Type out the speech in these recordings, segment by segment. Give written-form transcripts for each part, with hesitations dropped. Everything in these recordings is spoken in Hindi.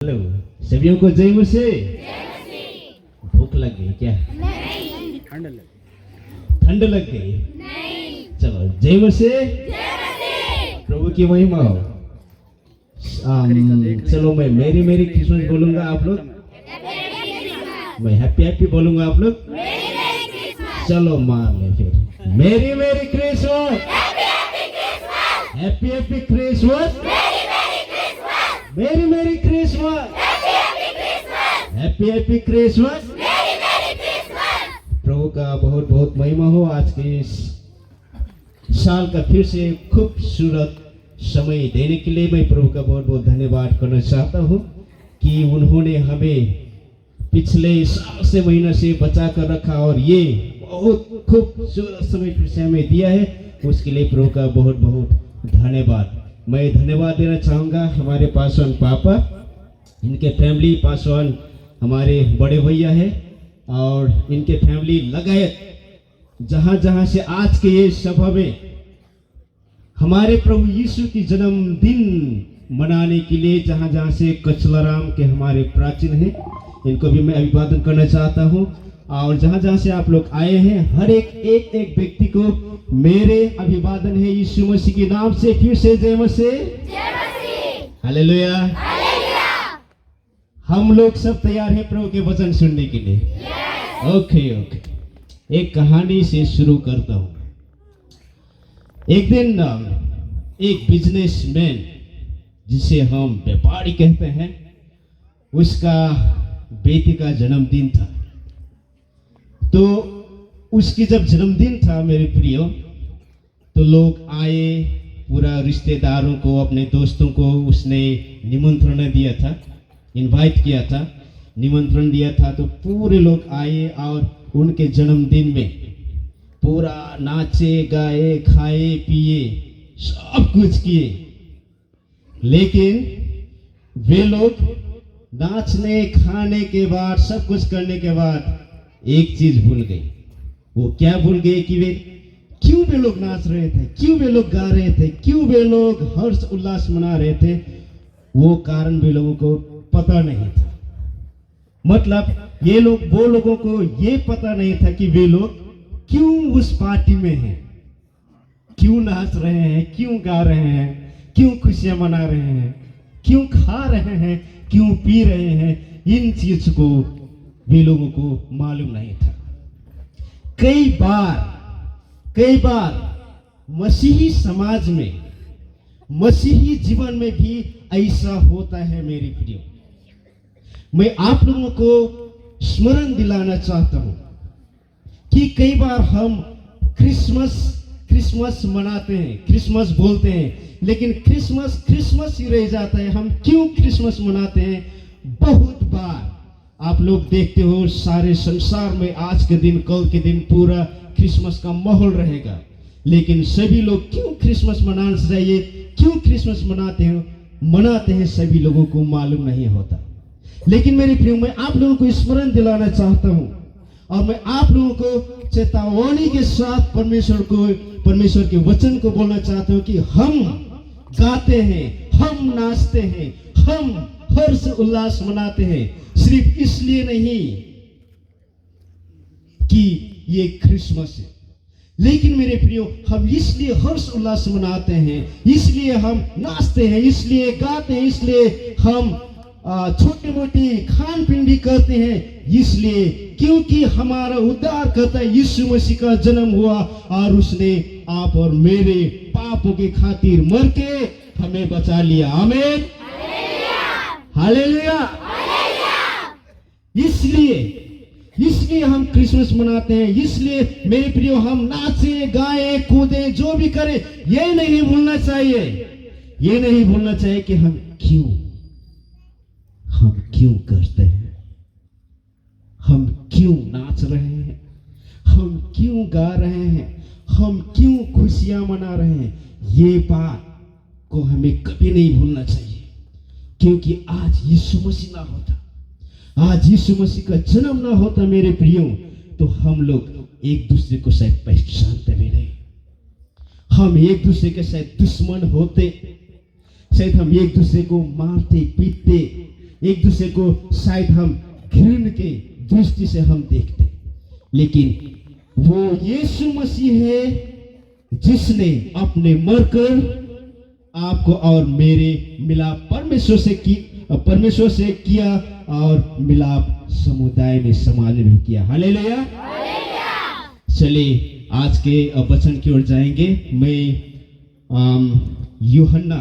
हेलो, सभी को जय मसीह। भूख लग गई क्या? नहीं। ठंड लग गई? नहीं। चलो जय मसीह। प्रभु की महिमा हो। चलो मैं मेरी मेरी क्रिसमस बोलूंगा, आप लोग मैं हैप्पी हैप्पी बोलूंगा, आप लोग चलो मान ले फिर। मेरी merry Christmas, happy happy Christmas, merry merry Christmas, happy happy Christmas. प्रभु का बहुत बहुत महिमा हो। आज के इस साल का फिर से खूबसूरत समय देने के लिए मैं प्रभु का बहुत बहुत धन्यवाद करना चाहता हूँ कि उन्होंने हमें पिछले साल से महीना से बचा कर रखा और ये बहुत खूबसूरत समय फिर से हमें दिया है। उसके लिए प्रभु का बहुत बहुत धन्यवाद। मैं धन्यवाद देना चाहूँगा हमारे पासवान पापा, इनके फैमिली, पासवान हमारे बड़े भैया है और इनके फैमिली लगायत जहाँ जहाँ से आज के ये सभा में हमारे प्रभु यीशु की जन्मदिन मनाने के लिए जहाँ जहाँ से कचलाराम के हमारे प्राचीन हैं, इनको भी मैं अभिवादन करना चाहता हूँ। और जहाँ जहाँ से आप लोग आए हैं, हर एक व्यक्ति को मेरे अभिवादन है यीशु मसीह के नाम से। फिर से जय मसीह, हालेलुया। हम लोग सब तैयार हैं प्रभु के वचन सुनने के लिए। ओके। एक कहानी से शुरू करता हूँ। एक दिन एक बिजनेसमैन, जिसे हम व्यापारी कहते हैं, उसका बेटी का जन्मदिन था। तो उसकी जब जन्मदिन था मेरे प्रियो, तो लोग आए, पूरा रिश्तेदारों को, अपने दोस्तों को उसने निमंत्रण दिया था, इनवाइट किया था, निमंत्रण दिया था। तो पूरे लोग आए और उनके जन्मदिन में पूरा नाचे गाए, खाए पिए, सब कुछ किए। लेकिन वे लोग नाचने खाने के बाद, सब कुछ करने के बाद एक चीज भूल गई। वो क्या भूल गए कि क्यों वे लोग नाच रहे थे, क्यों वे लोग गा रहे थे, क्यों वे लोग हर्ष उल्लास मना रहे थे, वो कारण वे लोगों को पता नहीं था। मतलब वो लोगों को ये पता नहीं था कि वे लोग क्यों उस पार्टी में हैं, क्यों नाच रहे हैं, क्यों गा रहे हैं, क्यों खुशियां मना रहे हैं, क्यों खा रहे हैं, क्यों पी रहे हैं। इन चीज को वे लोगों को मालूम नहीं था। कई बार मसीही समाज में, मसीही जीवन में भी ऐसा होता है मेरे प्रियो। मैं आप लोगों को स्मरण दिलाना चाहता हूं कि कई बार हम क्रिसमस मनाते हैं, क्रिसमस बोलते हैं, लेकिन क्रिसमस ही रह जाता है। हम क्यों क्रिसमस मनाते हैं? बहुत बार आप लोग देखते हो सारे संसार में आज के दिन, कल के दिन पूरा क्रिसमस का माहौल रहेगा, लेकिन सभी लोग क्यों क्रिसमस मनाना चाहिए, क्यों क्रिसमस मनाते हैं सभी लोगों को मालूम नहीं होता। लेकिन मेरे प्रियो, मैं आप लोगों को स्मरण दिलाना चाहता हूं और मैं आप लोगों को चेतावनी के साथ परमेश्वर के वचन को बोलना चाहता हूं कि हम गाते हैं, हम नाचते हैं, हम हर्ष उल्लास मनाते हैं, सिर्फ इसलिए नहीं कि ये क्रिसमस है, लेकिन मेरे प्रियो, हम इसलिए हर्ष उल्लास मनाते हैं, इसलिए हम नाचते हैं, इसलिए गाते हैं, इसलिए हम छोटी मोटी खान पीन भी करते हैं, इसलिए क्योंकि हमारा उद्धारकर्ता यीशु मसीह का जन्म हुआ और उसने आप और मेरे पापों के खातिर मर के हमें बचा लिया। आमीन, हालेलुया। इसलिए हम क्रिसमस मनाते हैं। इसलिए मेरे प्रियो, हम नाचे गाए कूदे जो भी करें, ये नहीं भूलना चाहिए कि हम क्यों करते हैं, हम क्यों नाच रहे हैं, हम क्यों गा रहे हैं, हम क्यों खुशियां मना रहे हैं। ये बात को हमें कभी नहीं भूलना चाहिए, क्योंकि आज यीशु मसीह ना होता, आज यीशु मसीह का जन्म ना होता मेरे प्रियो, तो हम लोग एक दूसरे को शायद पहचानते भी नहीं, हम एक दूसरे के शायद दुश्मन होते, शायद हम एक दूसरे को मारते पीटते, एक दूसरे को शायद हम घृण के दृष्टि से हम देखते, लेकिन वो यीशु मसीह है जिसने अपने मरकर आपको और मेरे मिलाप परमेश्वर से किया और मिलाप समुदाय में समाज में भी किया। हालेलुया। चलिए आज के वचन की ओर जाएंगे। मैं यूहन्ना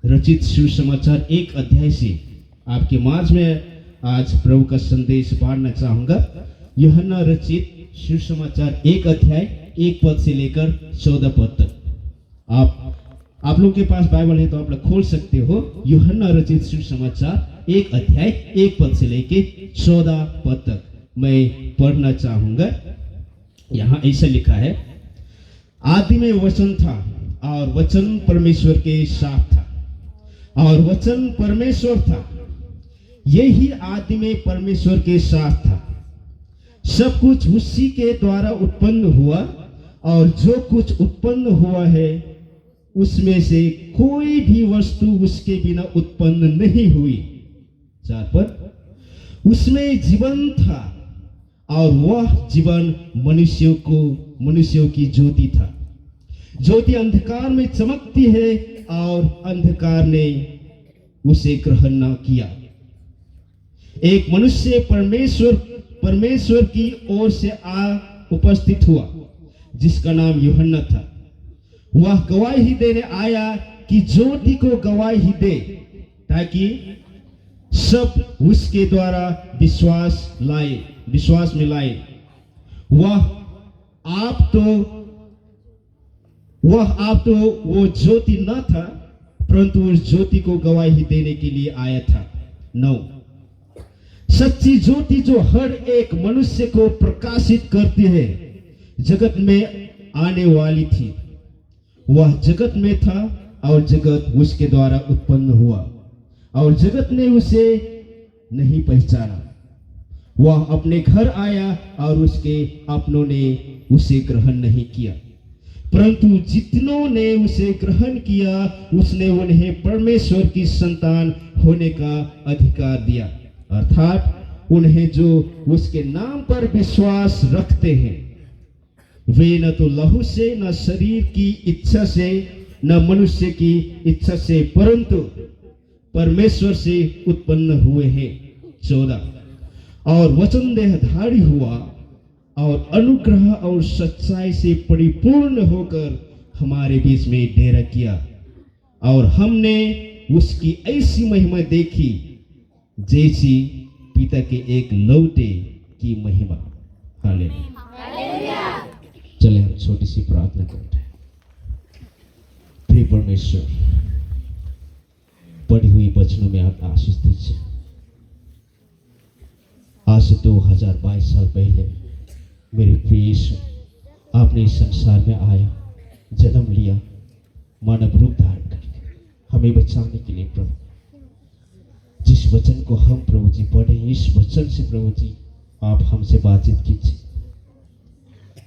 रचित सुसमाचार 1 अध्याय से आपके मार्च में आज प्रभु का संदेश बांटना चाहूंगा। यूहन्ना रचित सुसमाचार 1 अध्याय 1 पद से लेकर 14 पद तक। आप लोगों के पास बाइबल है तो आप लोग खोल सकते हो। यूहन्ना रचित सुसमाचार 1 अध्याय 1 पद से लेकर 14 पद तक मैं पढ़ना चाहूंगा। यहाँ ऐसा लिखा है, आदि में वचन था और वचन परमेश्वर के साथ था और वचन परमेश्वर था। यही आदि में परमेश्वर के साथ था। सब कुछ उसी के द्वारा उत्पन्न हुआ और जो कुछ उत्पन्न हुआ है उसमें से कोई भी वस्तु उसके बिना उत्पन्न नहीं हुई। 4 पर उसमें जीवन था और वह जीवन मनुष्यों की ज्योति था। ज्योति अंधकार में चमकती है और अंधकार ने उसे ग्रहण न किया। एक मनुष्य परमेश्वर की ओर से उपस्थित हुआ जिसका नाम यूहन्ना था। वह गवाही देने आया कि ज्योति को गवाही दे ताकि सब उसके द्वारा विश्वास में लाए। वह आप तो वो ज्योति न था परंतु उस ज्योति को गवाही देने के लिए आया था। 9 सच्ची ज्योति जो हर एक मनुष्य को प्रकाशित करती है जगत में आने वाली थी। वह जगत में था और जगत उसके द्वारा उत्पन्न हुआ और जगत ने उसे नहीं पहचाना। वह अपने घर आया और उसके अपनों ने उसे ग्रहण नहीं किया, परंतु जितनों ने उसे ग्रहण किया उसने उन्हें परमेश्वर की संतान होने का अधिकार दिया, अर्थात उन्हें जो उसके नाम पर विश्वास रखते हैं। वे न तो लहू से, न शरीर की इच्छा से, न मनुष्य की इच्छा से, परंतु परमेश्वर से उत्पन्न हुए हैं। 14 और वचन देहधारी हुआ और अनुग्रह और सच्चाई से परिपूर्ण होकर हमारे बीच में डेरा किया और हमने उसकी ऐसी महिमा देखी जैसी पिता के एक लौटे की महिमा। हालेलुया। चले हम छोटी सी प्रार्थना करते हैं। प्रिय परमेश्वर, पढ़ी हुई वचनों में आप आशीष दीजिए। आज से 2022 साल पहले मेरे प्रिय यीशु आपने इस संसार में आया, जन्म लिया, मानव रूप धारण करके हमें बचाने के लिए। प्रभु जिस वचन को हम प्रभु जी पढ़े, इस वचन से प्रभु जी आप हमसे बातचीत कीजिए।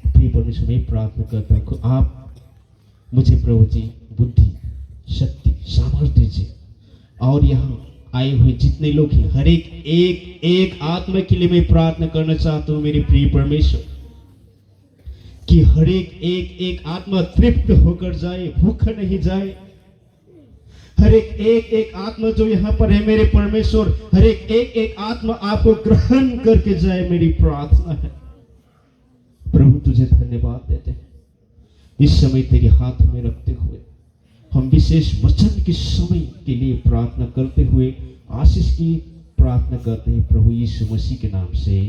प्रिय परमेश्वर, मैं प्रार्थना करता हूँ कि आप मुझे प्रभु जी बुद्धि, शक्ति, सामर्थ्य दीजिए और यहाँ आए हुए जितने लोग हैं हर एक आत्मा के लिए मैं प्रार्थना करना चाहता हूँ मेरे प्रिय परमेश्वर कि हर एक आत्मा तृप्त होकर जाए, भूखा नहीं जाए। हर एक आत्मा जो यहाँ पर है मेरे परमेश्वर, हर एक आत्मा आपको ग्रहण करके जाए, मेरी प्रार्थना है। प्रभु तुझे धन्यवाद देते हैं इस समय तेरे हाथ में रखते हुए। हम विशेष वचन के समय के लिए प्रार्थना करते हुए आशीष की प्रार्थना करते हैं प्रभु यीशु मसीह के नाम से,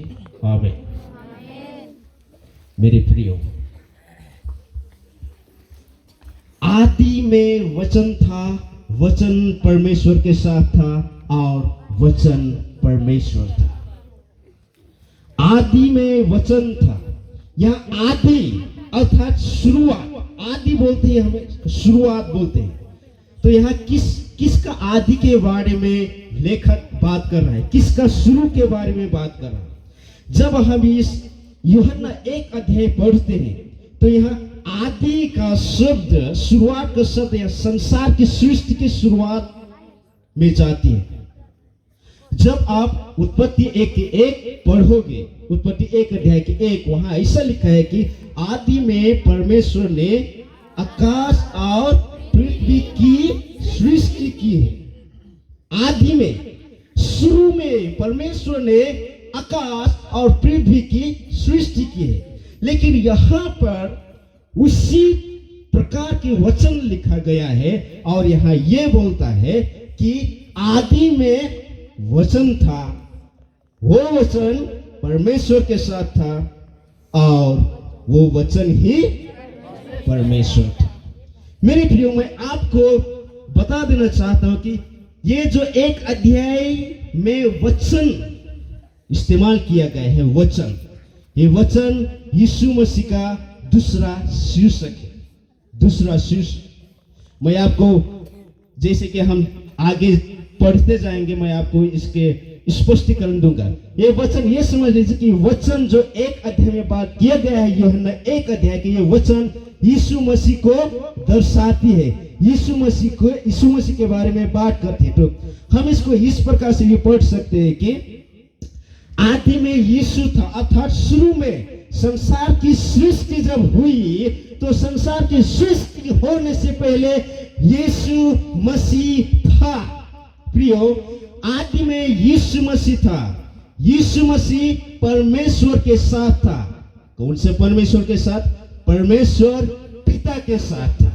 आमीन। मेरे प्रियो, आदि में वचन था, वचन परमेश्वर के साथ था और वचन परमेश्वर था। आदि में वचन था। यहाँ आदि अर्थात शुरुआत, आदि बोलते हैं, हमें शुरुआत बोलते हैं। तो यहाँ किसका आदि के बारे में लेखक बात कर रहा है, किसका शुरू के बारे में बात कर रहा है। जब हम इस यूहन्ना 1 अध्याय पढ़ते हैं तो यहाँ आदि का शब्द, शुरुआत का शब्द या संसार की सृष्टि की शुरुआत में जाती है। जब आप उत्पत्ति 1:1 पढ़ोगे, उत्पत्ति 1:1 वहां ऐसा लिखा है कि आदि में परमेश्वर ने आकाश और पृथ्वी की सृष्टि की है। आदि में, शुरू में परमेश्वर ने आकाश और पृथ्वी की सृष्टि की है। लेकिन यहाँ पर उसी प्रकार के वचन लिखा गया है और यहाँ ये बोलता है कि आदि में वचन था, वो वचन परमेश्वर के साथ था और वो वचन ही परमेश्वर था। मेरे प्रियो, मैं आपको बता देना चाहता हूं कि ये जो एक अध्याय में वचन इस्तेमाल किया गया है, वचन, ये वचन यीशु मसीह का दूसरा शीर्षक है, दूसरा शीर्षक। मैं आपको, जैसे कि हम आगे पढ़ते जाएंगे, मैं आपको इसके स्पष्टीकरण दूंगा। ये वचन, ये समझ लीजिए कि वचन जो एक अध्याय में बात किया गया है, यूहन्ना 1 अध्याय के, ये वचन यीशु मसीह को दर्शाती है, यीशु मसीह के बारे में बात करती है। तो हम इसको इस प्रकार से भी पढ़ सकते हैं कि आदि में यीशु था, अर्थात शुरू में संसार की सृष्टि जब हुई तो संसार की सृष्टि होने से पहले यीशु मसीह था। प्रियो, आदि में यीशु मसीह था, यीशु मसीह परमेश्वर के साथ था। कौन से परमेश्वर के साथ? परमेश्वर पिता के साथ था।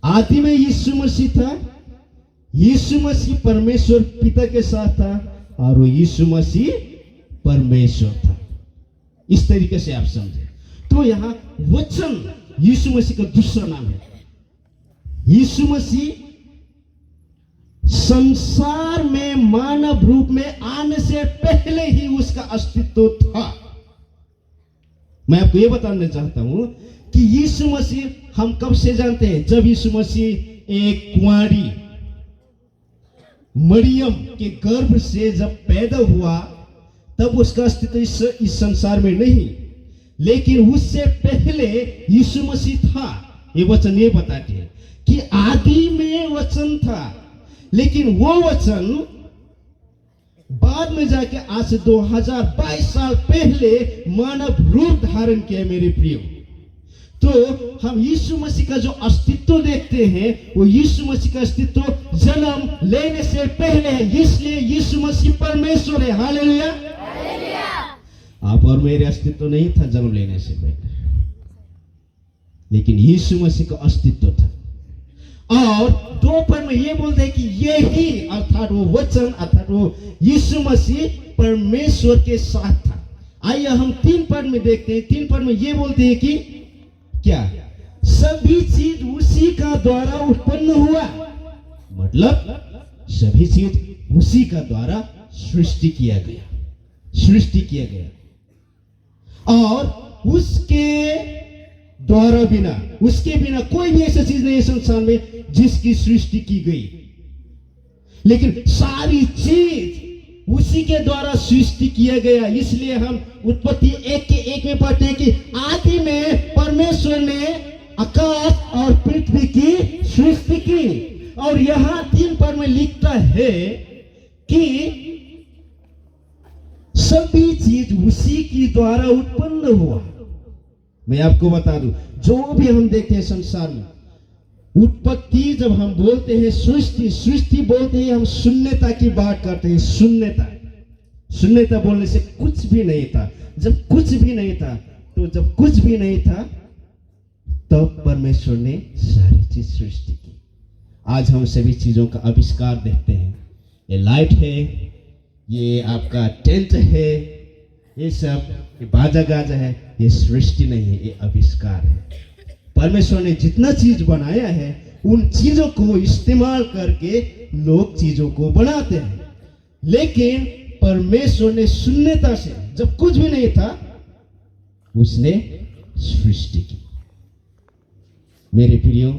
आदि में यीशु मसीह था, यीशु मसीह परमेश्वर पिता के साथ था और वो यीशु मसीह परमेश्वर था। इस तरीके से आप समझे। तो यहां वचन यीशु मसीह का दूसरा नाम है। यीशु मसीह संसार में मानव रूप में आने से पहले ही उसका अस्तित्व था। मैं आपको यह बताना चाहता हूं कि यीशु मसीह हम कब से जानते हैं? जब यीशु मसीह एक कुंवारी मरियम के गर्भ से जब पैदा हुआ, तब उसका अस्तित्व इस संसार में नहीं, लेकिन उससे पहले यीशु मसीह था। ये वचन ये बताते हैं कि आदि में वचन था, लेकिन वो वचन बाद में जाके आज से 2022 साल पहले मानव रूप धारण किया। मेरे प्रियो, तो हम यीशु मसीह का जो अस्तित्व देखते हैं, वो यीशु मसीह का अस्तित्व जन्म लेने से पहले है, इसलिए यीशु मसीह परमेश्वर है। हालेलुया। आप और मेरे अस्तित्व नहीं था जन्म लेने से पहले, लेकिन यीशु मसीह का अस्तित्व था। और 2 पद में ये बोलते हैं कि ये ही, अर्थात वो वचन, अर्थात वो यीशु मसीह परमेश्वर के साथ था। आइए हम 3 पद में देखते हैं। 3 पद में ये बोलते हैं कि क्या? सभी चीज उसी का द्वारा उत्पन्न हुआ, मतलब सभी चीज उसी का द्वारा सृष्टि किया गया और उसके बिना कोई भी ऐसा चीज नहीं है संसार में जिसकी सृष्टि की गई। लेकिन सारी चीज उसी के द्वारा सृष्टि किया गया। इसलिए हम उत्पत्ति 1:1 में पढ़ते हैं कि आदि में परमेश्वर ने आकाश और पृथ्वी की सृष्टि की। और यहां 3 पद में लिखता है कि सभी चीज उसी की द्वारा उत्पन्न हुआ। मैं आपको बता दूं, जो भी हम देखते हैं संसार में, उत्पत्ति जब हम बोलते हैं, सृष्टि बोलते हैं, हम शून्यता की बात करते हैं। शून्यता बोलने से कुछ भी नहीं था। जब कुछ भी नहीं था तब परमेश्वर ने सारी चीज सृष्टि की। आज हम सभी चीजों का आविष्कार देखते हैं। ये लाइट है, ये आपका टेंट है, ये सब, ये बाजा गाजा है, ये सृष्टि नहीं है, ये आविष्कार है। परमेश्वर ने जितना चीज बनाया है, उन चीजों को इस्तेमाल करके लोग चीजों को बनाते हैं। लेकिन परमेश्वर ने शून्यता से, जब कुछ भी नहीं था, उसने सृष्टि की। मेरे प्रियो,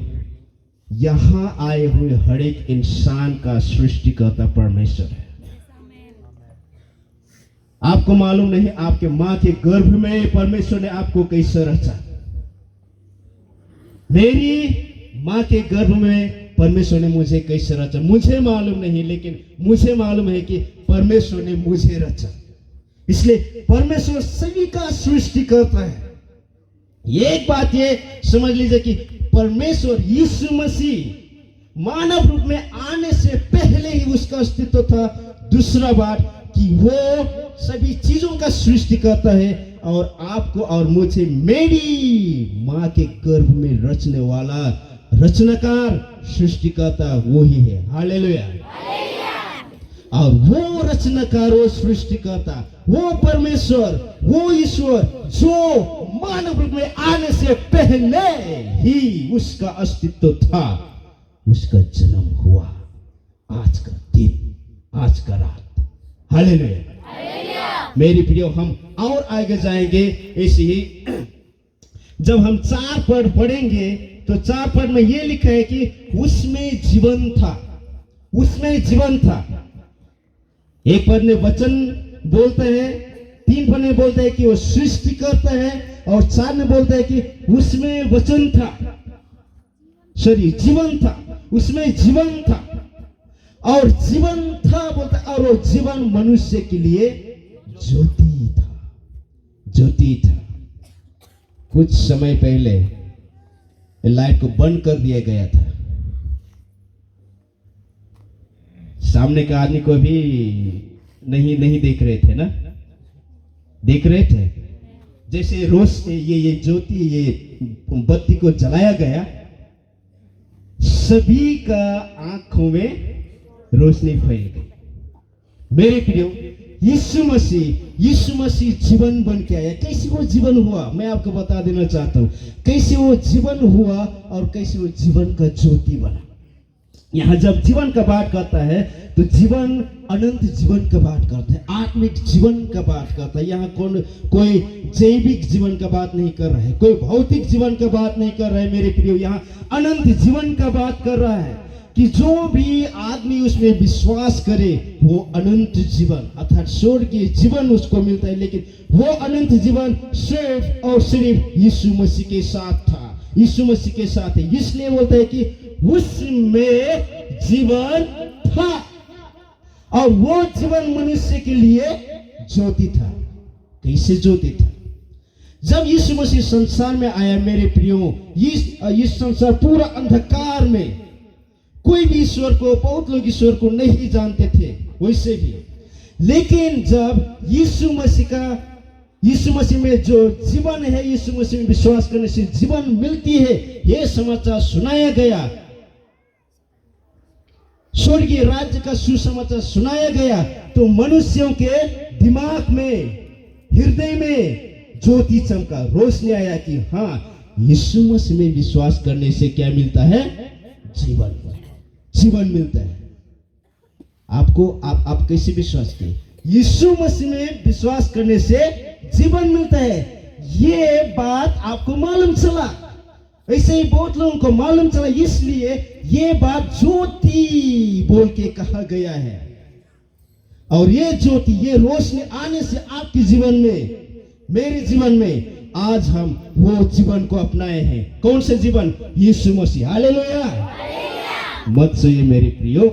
यहां आए हुए हर एक इंसान का सृष्टिकर्ता परमेश्वर है। आपको मालूम नहीं, आपके मां के गर्भ में परमेश्वर ने आपको कैसे रचा। मेरी मां के गर्भ में परमेश्वर ने मुझे कैसे रचा मुझे मालूम नहीं, लेकिन मुझे मालूम है कि परमेश्वर ने मुझे रचा। इसलिए परमेश्वर सभी का सृष्टि करता है। एक बात ये समझ लीजिए कि परमेश्वर यीशु मसीह मानव रूप में आने से पहले ही उसका अस्तित्व था। दूसरा बात कि वो सभी चीजों का सृष्टि करता है और आपको और मुझे मेरी माँ के गर्भ में रचने वाला रचनाकार सृष्टिकर्ता वो ही है। हालेलुया। और वो रचनाकार, वो सृष्टिकर्ता, वो परमेश्वर, वो ईश्वर जो मानव रूप में आने से पहले ही उसका अस्तित्व था, उसका जन्म हुआ आज का दिन, आज का रात। हालेलुया। मेरी प्रियो, हम और आगे जाएंगे ऐसे ही। जब हम 4 पद पढ़ेंगे तो 4 पद में ये लिखा है कि उसमें जीवन था, उसमें जीवन था। एक पद में वचन बोलते हैं, 3 पद में बोलते हैं कि वो सृष्टि करता है, और 4 में बोलते हैं कि उसमें वचन था, सॉरी जीवन था, उसमें जीवन था और जीवन था बोलता, और वो जीवन मनुष्य के लिए ज्योति था, ज्योति था। कुछ समय पहले लाइट को बंद कर दिया गया था। सामने का आदमी को भी नहीं देख रहे थे ना, देख रहे थे। जैसे रोशनी ये ज्योति, ये बत्ती को जलाया गया, सभी का आंखों में रोशनी फैल गई। मेरे प्रियो, यीशु मसीह जीवन बन के आया। कैसे वो जीवन हुआ मैं आपको बता देना चाहता हूं। कैसे वो जीवन हुआ और कैसे वो जीवन का ज्योति बना। यहाँ जब जीवन का बात करता है तो जीवन अनंत जीवन का बात करता है, आत्मिक जीवन का बात करता है। यहाँ कोई जैविक जीवन का बात नहीं कर रहा है, कोई भौतिक जीवन का बात नहीं कर रहा है। मेरे प्रियो, यहाँ अनंत जीवन का बात कर रहा है कि जो भी आदमी उसमें विश्वास करे वो अनंत जीवन अर्थात स्वर्गीय जीवन उसको मिलता है। लेकिन वो अनंत जीवन सिर्फ और सिर्फ यीशु मसीह के साथ था, यीशु मसीह के साथ है। इसलिए बोलते हैं कि उसमें जीवन था और वो जीवन मनुष्य के लिए ज्योति था। कैसे ज्योति था? जब यीशु मसीह संसार में आया मेरे प्रियो, इस संसार पूरा अंधकार में, कोई भी ईश्वर को, बहुत लोग ईश्वर को नहीं जानते थे वैसे भी। लेकिन जब यीशु मसीह में जो जीवन है, यीशु मसीह में विश्वास करने से जीवन मिलती है, यह समाचार सुनाया गया, स्वर्गीय राज्य का सुसमाचार सुनाया गया, तो मनुष्यों के दिमाग में, हृदय में ज्योति चमका, रोशनी आया कि हाँ, यीशु मसीह में विश्वास करने से क्या मिलता है? जीवन मिलता है। आपको आप कैसे विश्वास किए? यीशु मसीह में विश्वास करने से जीवन मिलता है। ये बात आपको मालूम चला, ऐसे ही बहुत लोगों को मालूम चला, इसलिए ये बात ज्योति बोल के कहा गया है। और ये ज्योति, ये रोशनी आने से आपके जीवन में, मेरे जीवन में, आज हम वो जीवन को अपनाए हैं। कौन से जीवन? यीशु मसीह। हालेलुया। मत सोइए मेरे प्रियो,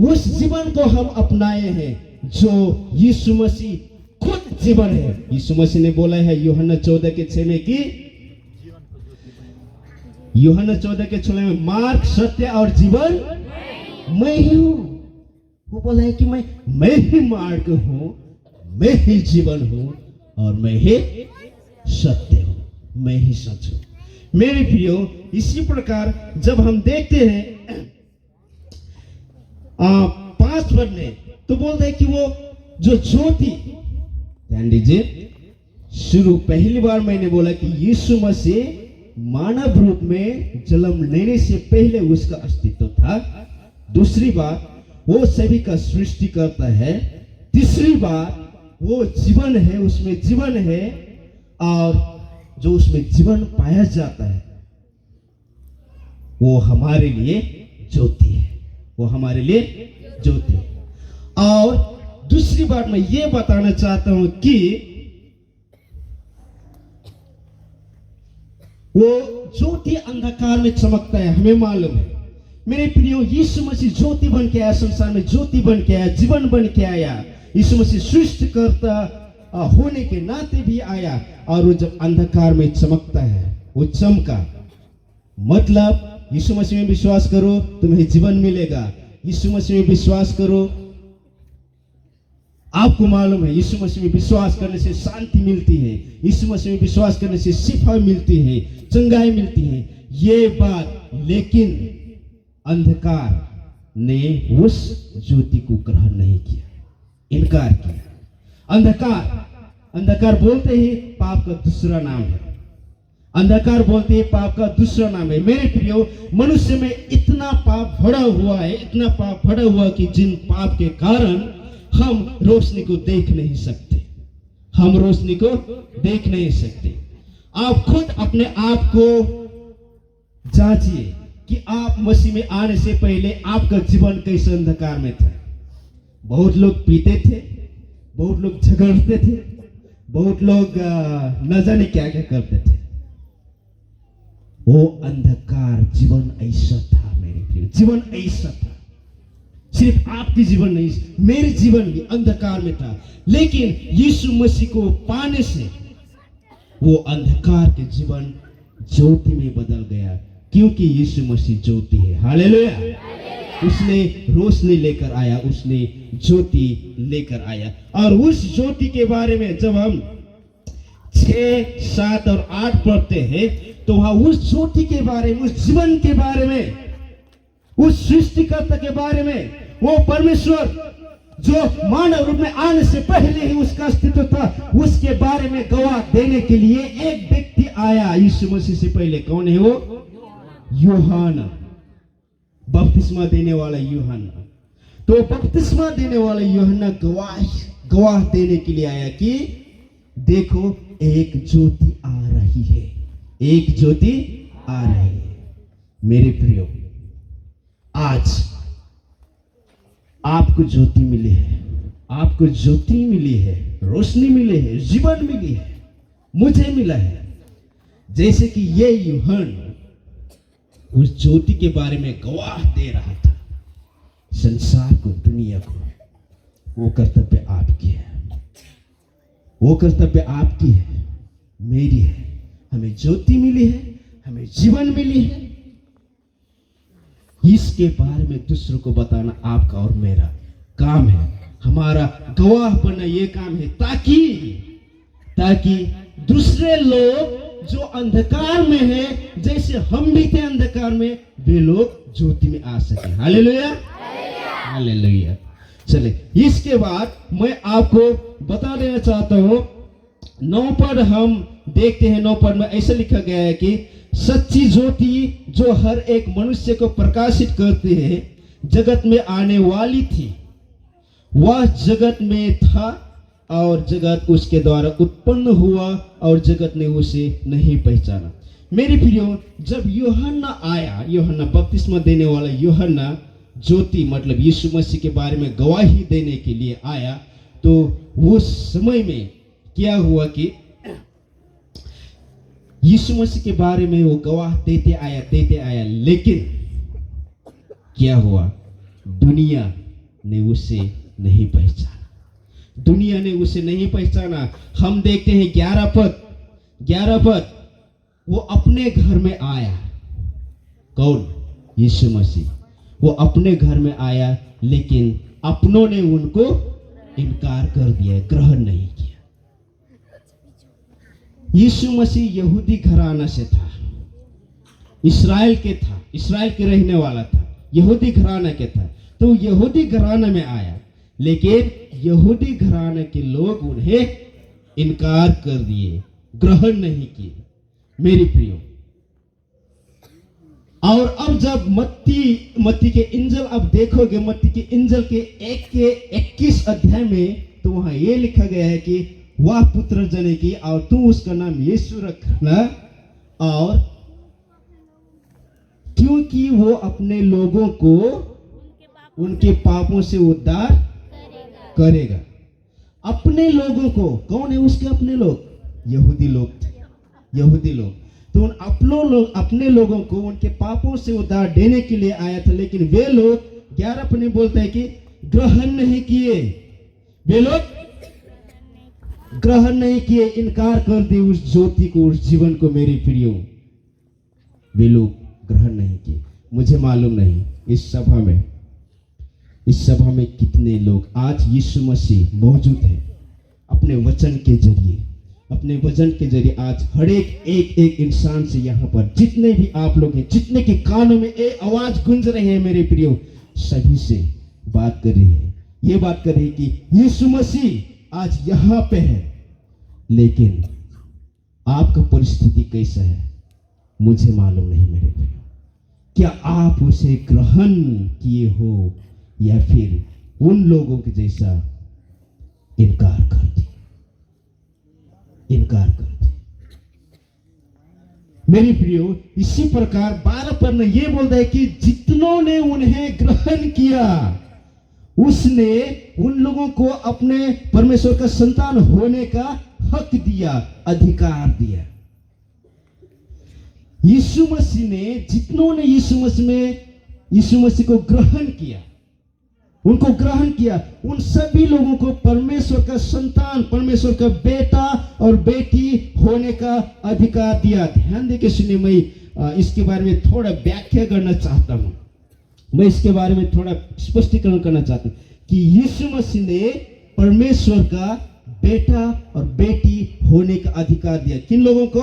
उस जीवन को हम अपनाए हैं जो यीशु मसीह खुद जीवन है। यीशु मसीह ने बोला है यूहन्ना 14:6 में कि यूहन्ना 14:6 में, मार्ग, सत्य और जीवन मैं ही हूं। वो बोला है कि मैं ही मार्ग हूं, मैं ही जीवन हूं और मैं ही सत्य हूं, मैं ही सच हूं। मेरे प्रियो, इसी प्रकार जब हम देखते हैं 5 पद में, तो बोलते हैं कि वो जो ज्योति, ध्यान दीजिए, शुरू पहली बार मैंने बोला कि यीशु मसीह मानव रूप में जन्म लेने से पहले उसका अस्तित्व था। दूसरी बात, वो सभी का सृष्टि करता है। तीसरी बात, वो जीवन है, उसमें जीवन है, और जो उसमें जीवन पाया जाता है वो हमारे लिए ज्योति है, वो हमारे लिए ज्योति है। और दूसरी बात मैं ये बताना चाहता हूं कि वो ज्योति अंधकार में चमकता है, हमें मालूम है। मेरे प्रियो, यीशु मसीह ज्योति बन के आया, संसार में ज्योति बन के आया, जीवन बन के आया। यीशु मसीह सृष्टिकर्ता होने के नाते भी आया, और वो जब अंधकार में चमकता है, वो चमका, मतलब यीशु मसीह में विश्वास करो तुम्हें जीवन मिलेगा। यीशु मसीह में विश्वास करो, आपको मालूम है यीशु मसीह में विश्वास करने से शांति मिलती है, यीशु मसीह में विश्वास करने से शिफा मिलती है, चंगाई मिलती है, ये बात। लेकिन अंधकार ने उस ज्योति को ग्रहण नहीं किया, इनकार किया। अंधकार बोलते ही पाप का दूसरा नाम है। अंधकार बोलते ही पाप का दूसरा नाम है। मेरे प्रियो, मनुष्य में इतना पाप भरा हुआ है, इतना पाप भरा हुआ कि जिन पाप के कारण हम रोशनी को देख नहीं सकते, हम रोशनी को देख नहीं सकते। आप खुद अपने आप को जांचिए कि आप मसीह में आने से पहले आपका जीवन कैसे अंधकार में था। बहुत लोग पीते थे, बहुत लोग झगड़ते थे, बहुत लोग न जाने क्या क्या करते थे। वो अंधकार जीवन ऐसा था मेरे प्रिय, जीवन ऐसा था। सिर्फ आपकी जीवन नहीं, मेरे जीवन भी अंधकार में था, लेकिन यीशु मसीह को पाने से वो अंधकार के जीवन ज्योति में बदल गया, क्योंकि यीशु मसीह ज्योति है। हालेलुया। उसने रोशनी लेकर आया, उसने ज्योति लेकर आया। और उस ज्योति के बारे में जब हम 6, 7 और 8 पढ़ते हैं तो वहां उस ज्योति के बारे में, उस जीवन के बारे में, उस सृष्टिकर्ता के बारे में, वो परमेश्वर जो मानव रूप में आने से पहले ही उसका अस्तित्व था, उसके बारे में गवाह देने के लिए एक व्यक्ति आया यीशु मसीह से पहले। कौन है वो? यूहन्ना, बपतिस्मा देने वाला यूहन्ना। तो बपतिस्मा देने वाला यूहन्ना गवाह देने के लिए आया कि देखो एक ज्योति आ रही है, एक ज्योति आ रही है। मेरे प्रियो, आज आपको ज्योति मिली है, आपको ज्योति मिली है, रोशनी मिली है, जीवन मिली है, मुझे मिला है। जैसे कि ये यूहन्ना उस ज्योति के बारे में गवाह दे रहा था संसार को, दुनिया को, वो कर्तव्य आपकी है, वो कर्तव्य आपकी है, मेरी है। हमें ज्योति मिली है, हमें जीवन मिली है, इसके बारे में दूसरों को बताना आपका और मेरा काम है। हमारा गवाह बनना ये काम है, ताकि दूसरे लोग जो अंधकार में हैं, जैसे हम भी थे अंधकार में, वे लोग ज्योति में आ सके। Hallelujah, hallelujah. चले, इसके बाद मैं आपको बता देना चाहता हूं, 9 पद हम देखते हैं। 9 पद में ऐसा लिखा गया है कि सच्ची ज्योति जो हर एक मनुष्य को प्रकाशित करती है, जगत में आने वाली थी। वह जगत में था और जगत उसके द्वारा उत्पन्न हुआ और जगत ने उसे नहीं पहचाना। मेरे प्रियो, जब यूहन्ना आया, यूहन्ना बपतिस्मा देने वाला यूहन्ना ज्योति मतलब यीशु मसीह के बारे में गवाही देने के लिए आया, तो उस समय में क्या हुआ कि यीशु मसीह के बारे में वो गवाह देते आया, लेकिन क्या हुआ? दुनिया ने उसे नहीं पहचाना, दुनिया ने उसे नहीं पहचाना। हम देखते हैं 11 पद, वो अपने घर में आया। कौन? यीशु मसीह। वो अपने घर में आया, लेकिन अपनों ने उनको इनकार कर दिया, ग्रहण नहीं किया। यीशु मसीह यहूदी घराना से था, इस्राएल के रहने वाला था, यहूदी घराना के था। तो यहूदी घराना में आया, लेकिन यहूदी घराने के लोग उन्हें इनकार कर दिए, ग्रहण नहीं किए। मेरी प्रियो, और अब जब मत्ती के इंजल अब देखोगे, मत्ती के इंजल के 1 के 21 अध्याय में, तो वहां ये लिखा गया है कि वह पुत्र जनेगी और तू उसका नाम यीशु रखना, और क्योंकि वो अपने लोगों को उनके पापों से उद्धार करेगा। अपने लोगों को, कौन है उसके अपने लोग? यहूदी लोग थे, यहूदी लोग। तो अपने लोगों को उनके पापों से उद्धार देने के लिए आया था, लेकिन वे लोग 11 पद में बोलते हैं कि ग्रहण नहीं किए। वे लोग ग्रहण नहीं किए, इनकार कर दिए उस ज्योति को, उस जीवन को। मेरे प्रियो, वे लोग ग्रहण नहीं किए। मुझे मालूम नहीं इस सभा में कितने लोग आज यीशु मसीह मौजूद है। अपने वचन के जरिए आज हर एक इंसान से, यहाँ पर जितने भी आप लोग हैं, जितने के कानों में ये आवाज गूंज रहे हैं मेरे प्रियो, सभी से बात कर रही है। ये बात कर रही है कि यीशु मसीह आज यहाँ पे है, लेकिन आपका परिस्थिति कैसा है मुझे मालूम नहीं मेरे प्रियो। क्या आप उसे ग्रहण किए हो या फिर उन लोगों के जैसा इनकार कर दिए? मेरे प्रियो, इसी प्रकार 12 पद में यह बोलता है कि जितनों ने उन्हें ग्रहण किया, उसने उन लोगों को अपने परमेश्वर का संतान होने का हक दिया, अधिकार दिया। यीशु मसीह ने, जितनों ने यीशु मसीह को ग्रहण किया, उनको ग्रहण किया, उन सभी लोगों को परमेश्वर का संतान, परमेश्वर का बेटा और बेटी होने का अधिकार दिया। ध्यान देके सुनिए, मैं इसके बारे में थोड़ा व्याख्या करना चाहता हूं। मैं इसके बारे में थोड़ा स्पष्टीकरण करना चाहता हूं कि यीशु मसीह ने परमेश्वर का बेटा और बेटी होने का अधिकार दिया। किन लोगों को?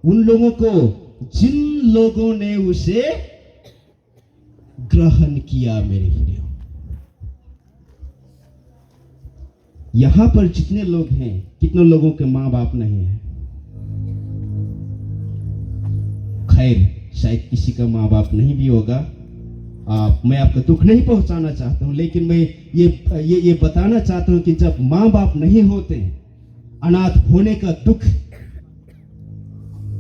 उन लोगों को जिन लोगों ने उसे ग्रहण किया। मेरे प्रियो, यहां पर जितने लोग हैं, कितने लोगों के मां बाप नहीं है? खैर, शायद किसी का मां बाप नहीं भी होगा। मैं आपका दुख नहीं पहुंचाना चाहता हूं, लेकिन मैं ये बताना चाहता हूं कि जब मां बाप नहीं होते, अनाथ होने का दुख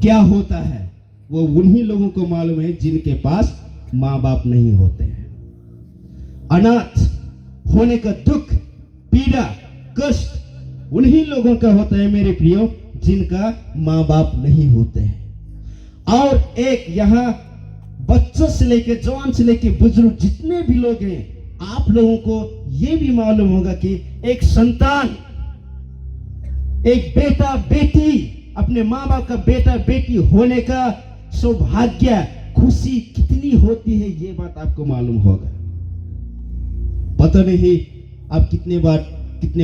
क्या होता है वो उन्हीं लोगों को मालूम है जिनके पास मां बाप नहीं होते हैं। अनाथ होने का दुख, पीड़ा, कष्ट उन्हीं लोगों का होता है मेरे प्रियो, जिनका मां बाप नहीं होते हैं। और एक यहाँ बच्चों से लेकर, जवान से लेकर बुजुर्ग जितने भी लोग हैं, आप लोगों को यह भी मालूम होगा कि एक संतान, एक बेटा बेटी, अपने मां बाप का बेटा बेटी होने का सौभाग्य, खुशी कितनी होती है, ये बात आपको मालूम होगा। पता नहीं आप कितने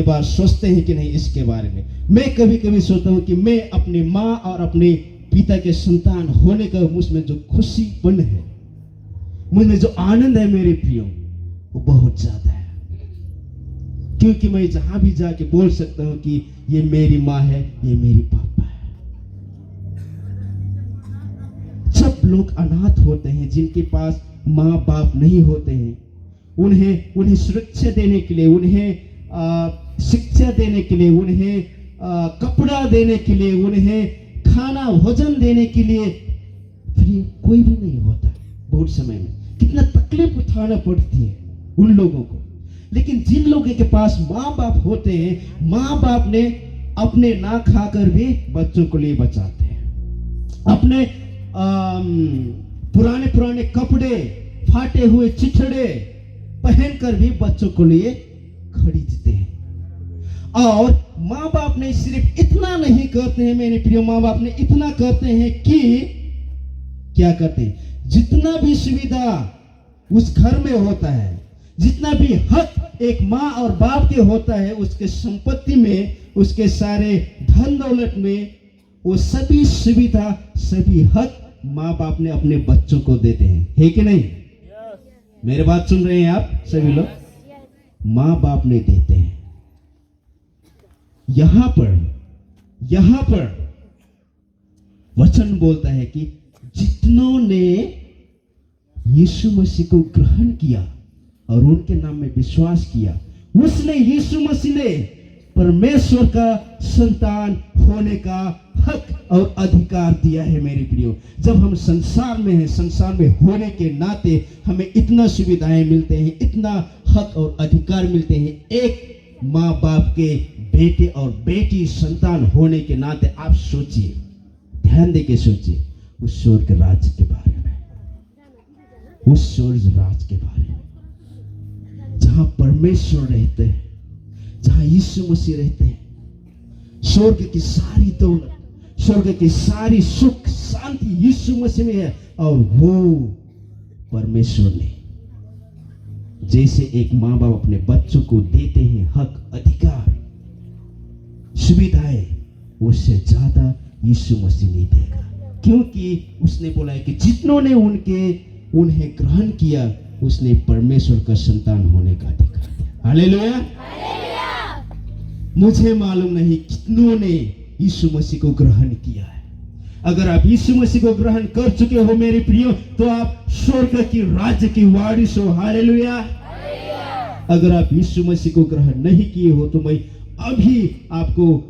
बार सोचते हैं कि नहीं इसके बारे में। मैं कभी कभी सोचता हूं कि मैं अपनी माँ और अपने पिता के संतान होने का मुझमें जो खुशीपन है, मुझमें जो आनंद है मेरे प्रियो, वो बहुत ज्यादा है। क्योंकि मैं जहां भी जाके बोल सकता हूं कि ये मेरी माँ है, ये मेरी पापा है। जब लोग अनाथ होते हैं, जिनके पास माँ बाप नहीं होते हैं, उन्हें सुरक्षा देने के लिए, उन्हें शिक्षा देने के लिए, उन्हें कपड़ा देने के लिए, उन्हें खाना भोजन देने के लिए फिर कोई भी नहीं होता। बहुत समय में कितना तकलीफ उठाना पड़ती है उन लोगों को। लेकिन जिन लोगों के पास माँ बाप होते हैं, माँ बाप ने अपने ना खाकर भी बच्चों को लिए बचाते हैं। अपने पुराने कपड़े, फाटे हुए चिथड़े पहनकर भी बच्चों को लिए खरीदते हैं। और माँ बाप ने सिर्फ इतना नहीं करते हैं मेरे प्रिय, माँ बाप ने इतना करते हैं कि क्या करते हैं, जितना भी सुविधा उस घर में होता है, जितना भी हक एक माँ और बाप के होता है, उसके संपत्ति में, उसके सारे धन दौलत में, वो सभी सुविधा, सभी हक माँ बाप ने अपने बच्चों को देते हैं, है कि नहीं? मेरे बात सुन रहे हैं आप सभी लोग? माँ बाप ने देते हैं। यहां पर वचन बोलता है कि जितनों ने यीशु मसीह को ग्रहण किया और उनके नाम में विश्वास किया, उसने, यीशु मसीह ने परमेश्वर का संतान होने का हक और अधिकार दिया है मेरे प्रियो। जब हम संसार में हैं, संसार में होने के नाते हमें इतना सुविधाएं मिलते हैं, इतना हक और अधिकार मिलते हैं। एक माँ बाप के बेटे और बेटी संतान होने के नाते आप सोचिए, ध्यान देके सोचिए उस स्वर्ग राज्य के बारे में, उस स्वर्ग राज्य के बारे में, जहां परमेश्वर रहते हैं, जहां यीशु मसीह रहते हैं, स्वर्ग की सारी दौलत, स्वर्ग की सारी सुख शांति यीशु मसीह में है। और वो परमेश्वर ने जैसे एक माँ बाप अपने बच्चों को देते हैं हक, अधिकार, सुविधाएं, उससे ज्यादा यीशु मसीह नहीं देगा, क्योंकि उसने बोला है कि जितनों ने उन्हें ग्रहण किया उसने परमेश्वर का संतान होने का अधिकार दिया। हालेलुया। मुझे मालूम नहीं कितनों ने यीशु मसीह को ग्रहण किया है। अगर आप यीशु मसीह को ग्रहण कर चुके हो मेरे प्रियो, तो आप स्वर्ग की राज्य की वारिस हो। हालेलुया। अगर आप यीशु मसीह को ग्रहण नहीं किए हो तो मैं अभी आपको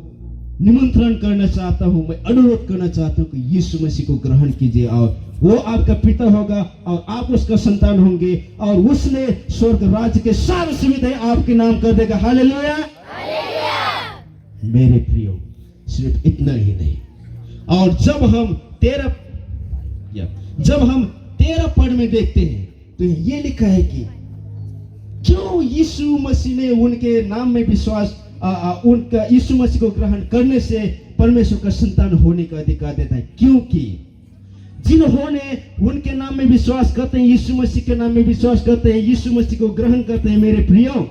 निमंत्रण करना चाहता हूं, मैं अनुरोध करना चाहता हूं कि यीशु मसीह को ग्रहण कीजिए और वो आपका पिता होगा और आप उसका संतान होंगे और उसने स्वर्ग राज्य के सारी सुविधाएं आपके नाम कर देगा। हालेलुया। मेरे प्रियो, सिर्फ इतना ही नहीं, और जब हम 13 पद में देखते हैं तो ये लिखा है कि क्यों यीशु मसीह ने उनके नाम में विश्वास, उनका यीशु मसीह को ग्रहण करने से परमेश्वर का संतान होने का अधिकार देता है। क्योंकि जिन्होंने उनके नाम में विश्वास करते हैं, यीशु मसीह के नाम में विश्वास करते हैं, यीशु मसीह को ग्रहण करते हैं, मेरे प्रियो,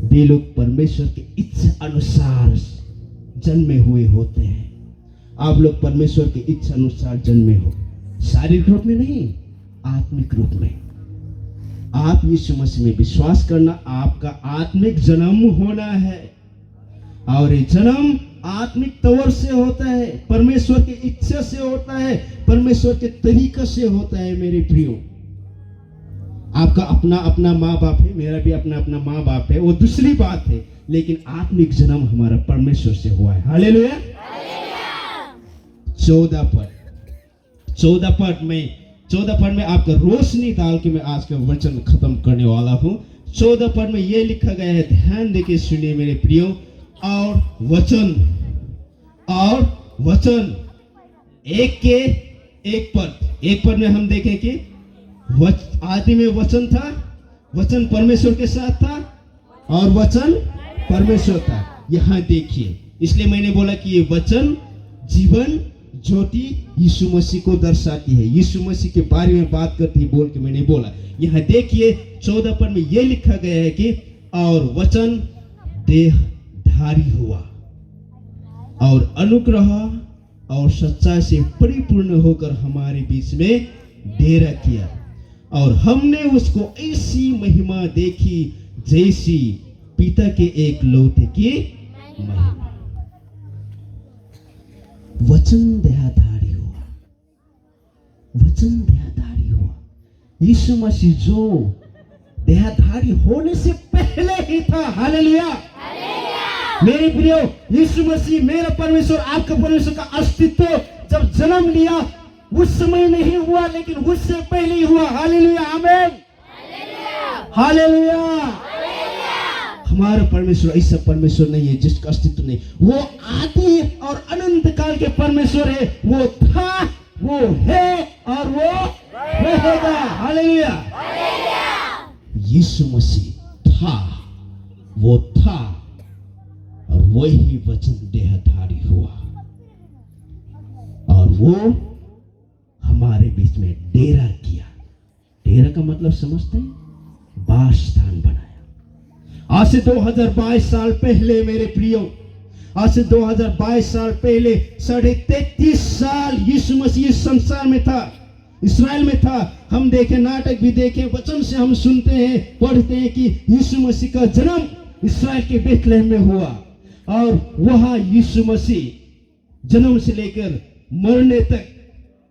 वे लोग परमेश्वर के इच्छा अनुसार जन्मे हुए होते हैं। आप लोग परमेश्वर की इच्छा अनुसार जन्मे हो, शारीरिक रूप में नहीं, आत्मिक रूप में। आप यीशु मसीह में विश्वास करना आपका आत्मिक जन्म होना है, और ये जन्म आत्मिक तौर से होता है, परमेश्वर की इच्छा से होता है, परमेश्वर के तरीके से होता है। मेरे प्रियो, आपका अपना अपना माँ बाप है, मेरा भी अपना अपना माँ बाप है, वो दूसरी बात है, लेकिन आत्मिक जन्म हमारा परमेश्वर से हुआ है। हालेलुया। 14 पद में आपका रोशनी डाल के मैं आज का वचन खत्म करने वाला हूं। 14 पद में यह लिखा गया है, ध्यान देके सुनिए मेरे प्रियो। और वचन एक पद में हम देखें कि आदि में वचन था, वचन परमेश्वर के साथ था और वचन परमेश्वर था। यहां देखिए, इसलिए मैंने बोला कि ये वचन जीवन ज्योति यीशु मसीह को दर्शाती है, यीशु मसीह के बारे में बात करती है बोल के मैंने बोला। यहां देखिए 14 पद में यह लिखा गया है कि और वचन देहधारी हुआ और अनुग्रह और सच्चाई से परिपूर्ण होकर हमारे बीच में डेरा किया, और हमने उसको ऐसी महिमा देखी जैसी पिता के एक लौते की महिमा। वचन देहधारी हुआ, वचन देहधारी हुआ। यीशु मसीह जो देहधारी होने से पहले ही था। हालेलुया। मेरे प्रियो, यीशु मसीह मेरा परमेश्वर, आपका परमेश्वर का अस्तित्व जब जन्म लिया उस समय नहीं हुआ, लेकिन उससे पहले ही हुआ। हालेलुया। आमीन। हालेलुया। हमारा परमेश्वर ऐसा परमेश्वर नहीं है जिसका अस्तित्व नहीं, वो आदि और अनंत काल के परमेश्वर है। वो था, वो है और वो रहेगा। हालेलुया। यीशु मसीह था, वो था, और वही वचन देहधारी हुआ और वो हमारे बीच में डेरा किया। डेरा का मतलब समझते हैं? वास स्थान बनाया। आज से 2022 साल पहले मेरे प्रियो, आज से 2022 साल पहले 33.5 साल यीशु मसीह इस संसार में था, इस्राएल में था। हम देखे, नाटक भी देखे, वचन से हम सुनते हैं, पढ़ते हैं कि यीशु मसीह का जन्म इस्राएल के बेथलेहम में हुआ, और वहां यीशु मसीह जन्म से लेकर मरने तक,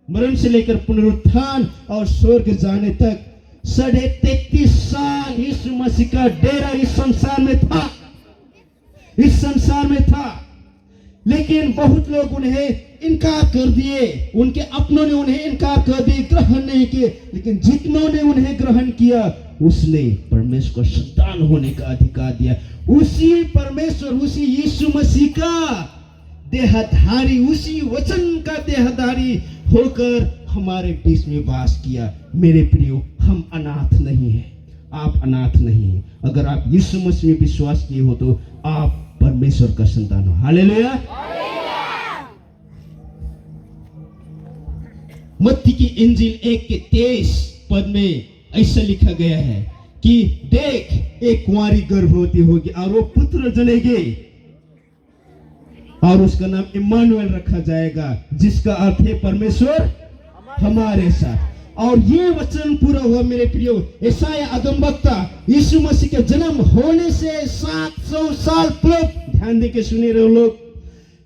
मरण से लेकर पुनरुत्थान और स्वर्ग जाने तक 33.5 साल यीशु मसीह का डेरा इस संसार में था, इस संसार में था। लेकिन बहुत लोग उन्हें इनकार कर दिए, उनके अपनों ने उन्हें इनकार कर दिए, ग्रहण नहीं किए। लेकिन जितनों ने उन्हें ग्रहण किया उसने परमेश्वर का संतान होने का अधिकार दिया। उसी परमेश्वर, उसी यीशु मसीह का देहधारी, उसी वचन का देहधारी होकर हमारे बीच में वास किया। मेरे प्रियो, हम अनाथ नहीं है, आप अनाथ नहीं हैं। अगर आप यीशु मसीह में विश्वास किए हो तो आप परमेश्वर का संतान हो। हालेलुया। मत्ती की इंजील 1:23 पद में ऐसा लिखा गया है कि देख, एक कुंवारी गर्भवती होगी और वो पुत्र जनेगी और उसका नाम इम्मानुएल रखा जाएगा, जिसका अर्थ है परमेश्वर हमारे साथ। और ये वचन पूरा हुआ मेरे प्रियो, यशायाह अगमवक्ता यीशु मसीह के जन्म होने से 700 साल पूर्व, ध्यान देके सुने रहे हो लोग,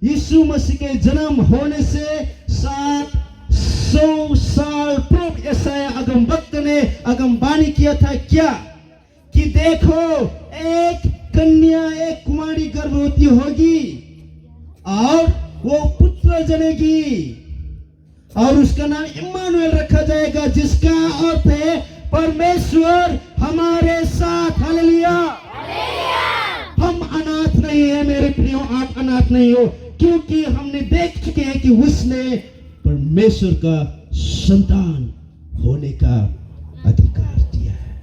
यीशु मसीह के जन्म होने से 700 साल पूर्व यशायाह अगमवक्ता ने अगमवाणी किया था क्या, कि देखो एक कन्या, एक कुमारी गर्भवती होगी और वो पुत्र जनेगी और उसका नाम इम्मानुएल रखा जाएगा, जिसका अर्थ है परमेश्वर हमारे साथ। हालेलुया। हम अनाथ नहीं है मेरे प्रियो, आप अनाथ नहीं हो, क्योंकि हमने देख चुके हैं कि उसने परमेश्वर का संतान होने का अधिकार दिया है,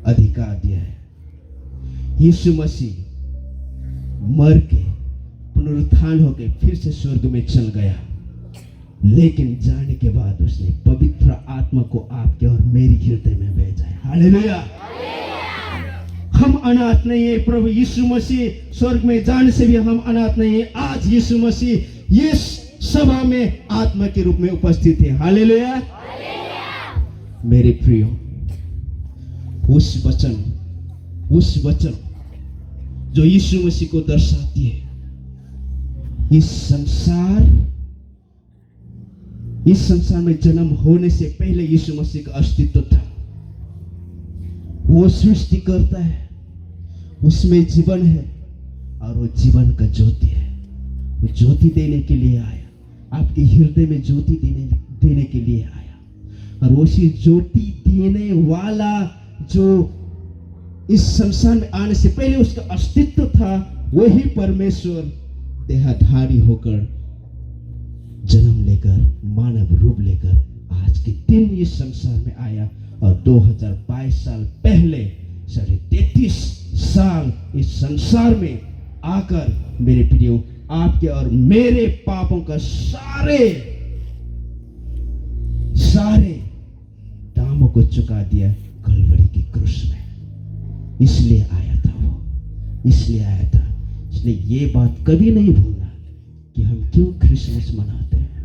अधिकार दिया है। यीशु मसीह मर के पुनरुत्थान होके फिर से स्वर्ग में चल गया, लेकिन जाने के बाद उसने पवित्र आत्मा को आपके और मेरी हृदय में भेजा है। हालेलुया। हम अनाथ नहीं है। प्रभु यीशु मसीह स्वर्ग में जाने से भी हम अनाथ नहीं है। आज यीशु मसीह इस सभा में आत्मा के रूप में उपस्थित है। हालेलुया। मेरे प्रियो, उस वचन जो यीशु मसीह को दर्शाती है, इस संसार में जन्म होने से पहले यीशु मसीह का अस्तित्व था। वो सृष्टि करता है, उसमें जीवन है और वो जीवन का ज्योति है। वो ज्योति देने के लिए आया, आपके हृदय में ज्योति देने के लिए आया। और उसी ज्योति देने वाला जो इस संसार में आने से पहले उसका अस्तित्व था, वही परमेश्वर देहधारी होकर, जन्म लेकर, मानव रूप लेकर आज के दिन इस संसार में आया। और 2022 साल पहले 33 साल इस संसार में आकर मेरे प्रियो आपके और मेरे पापों का सारे दामों को चुका दिया कलवरी की क्रूस में। इसलिए आया था वो, इसलिए आया था। इसलिए ये बात कभी नहीं भूलना कि हम क्यों क्रिसमस मनाते हैं,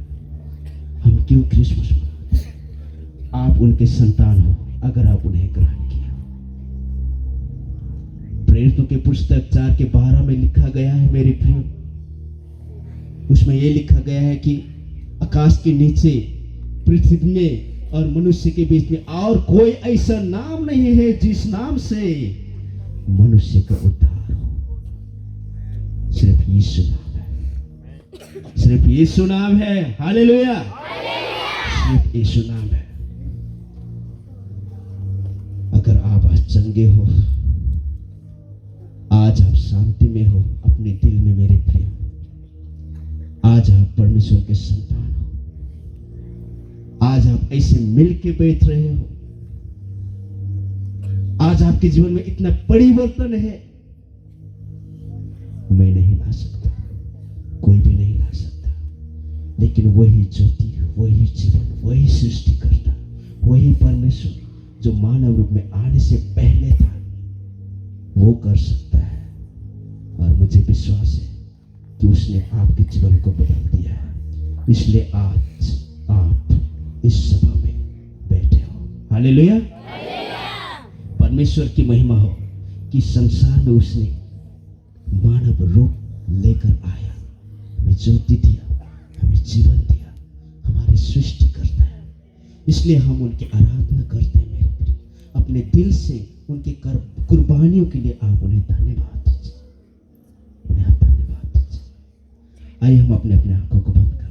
हम क्यों क्रिसमस मनाते हैं। आप उनके संतान हो अगर आप उन्हें ग्रहण किया। प्रेरितों के पुस्तक 4:12 में लिखा गया है मेरे प्रियो, उसमें यह लिखा गया है कि आकाश के नीचे, पृथ्वी में और मनुष्य के बीच में और कोई ऐसा नाम नहीं है जिस नाम से मनुष्य का उद्धार हो। सिर्फ यीशु नाम है, सिर्फ यीशु नाम है। हालेलुया। सिर्फ यीशु नाम है। अगर आप आज चंगे हो, आज आप शांति में हो अपने दिल में मेरे प्रियो, आज आप परमेश्वर के संतान हो, आज आप ऐसे मिल के बैठ रहे हो, आज आपके जीवन में इतना परिवर्तन है, मैं नहीं ला सकता, कोई भी नहीं ला सकता, लेकिन वही ज्योति, वही जीवन, वही सृष्टि करता, वही परमेश्वर जो मानव रूप में आने से पहले था, वो कर सकता है। और मुझे विश्वास है कि उसने आपके जीवन को बदल दिया है। इसलिए आज आप इस सभा में बैठे हो। हालेलुया। परमेश्वर की महिमा हो कि संसार में उसने मानव रूप लेकर आया, हमें ज्योति दिया, हमें जीवन दिया, हमारी सृष्टि करता है। इसलिए हम उनकी आराधना करते हैं मेरे प्रिय, अपने दिल से उनके कुर्बानियों के लिए आप उन्हें धन्यवाद दीजिए, उन्हें आप धन्यवाद दीजिए। आइए हम अपने अपने आंखों को बंद करें।